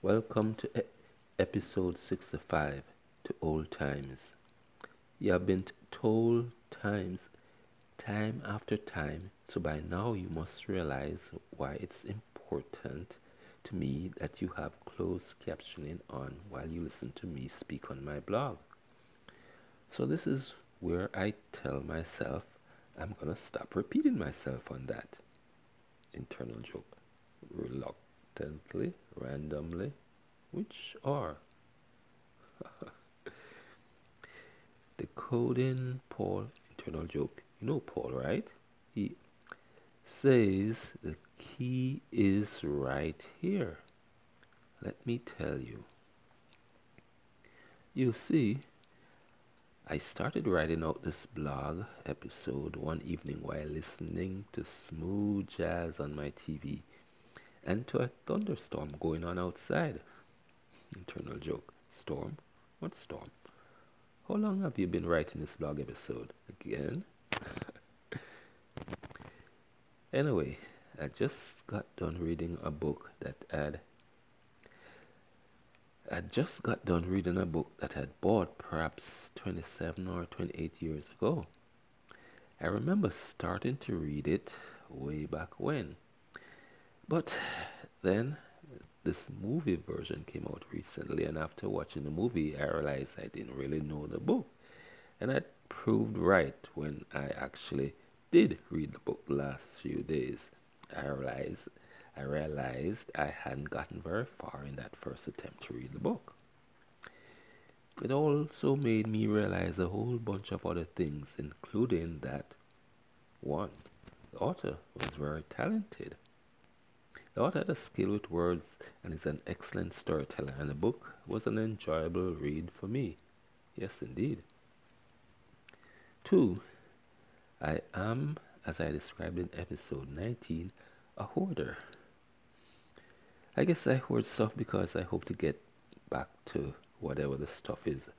Welcome to episode 65 to Old Times. You have been told times, time after time, so by now you must realize why it's important to me that you have closed captioning on while you listen to me speak on my blog. So this is where I tell myself I'm gonna stop repeating myself on that internal joke. Reluctantly, randomly, which are decoding Paul internal joke. You know Paul, right? He says the key is right here. Let me tell you. You see, I started writing out this blog episode one evening while listening to smooth jazz on my TV and to a thunderstorm going on outside. Internal joke. Storm? What storm? How long have you been writing this blog episode? Again? Anyway, I just got done reading a book that I'd bought perhaps 27 or 28 years ago. I remember starting to read it way back when. But then this movie version came out recently, and after watching the movie, I realized I didn't really know the book. And I proved right when I actually did read the book the last few days. I realized I hadn't gotten very far in that first attempt to read the book. It also made me realize a whole bunch of other things, including that, one, the author was very talented. The author had a skill with words and is an excellent storyteller, and the book was an enjoyable read for me. Yes, indeed. Two, I am, as I described in episode 19, a hoarder. I guess I hoard stuff because I hope to get back to whatever the stuff is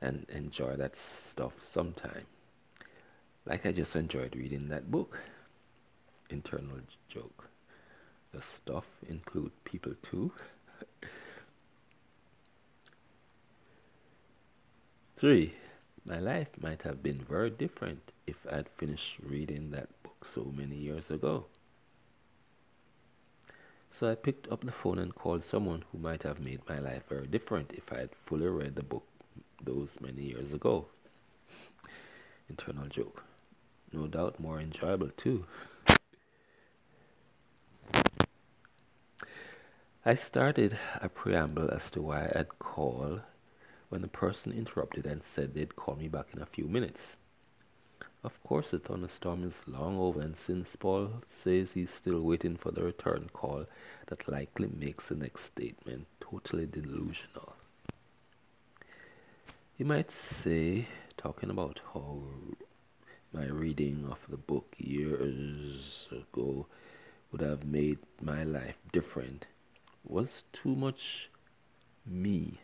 and enjoy that stuff sometime. Like I just enjoyed reading that book. Internal joke. The stuff include people too. Three, my life might have been very different if I'd finished reading that book so many years ago. So I picked up the phone and called someone who might have made my life very different if I had fully read the book those many years ago. Internal joke. No doubt more enjoyable too. I started a preamble as to why I'd call when the person interrupted and said they'd call me back in a few minutes. Of course, the thunderstorm is long over, and since Paul says he's still waiting for the return call, that likely makes the next statement totally delusional. You might say, talking about how my reading of the book years ago would have made my life different, was too much me.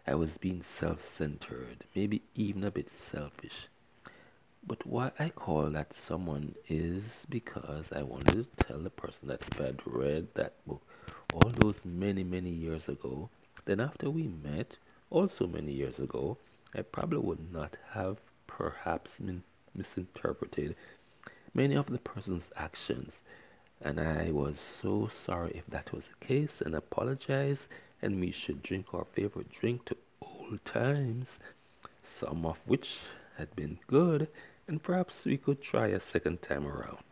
I was being self-centered, maybe even a bit selfish. But why I call that someone is because I wanted to tell the person that if I'd read that book all those many, many years ago, then after we met, also many years ago, I probably would not have perhaps misinterpreted many of the person's actions. And I was so sorry if that was the case and apologize, and we should drink our favorite drink to old times, some of which had been good, and perhaps we could try a second time around.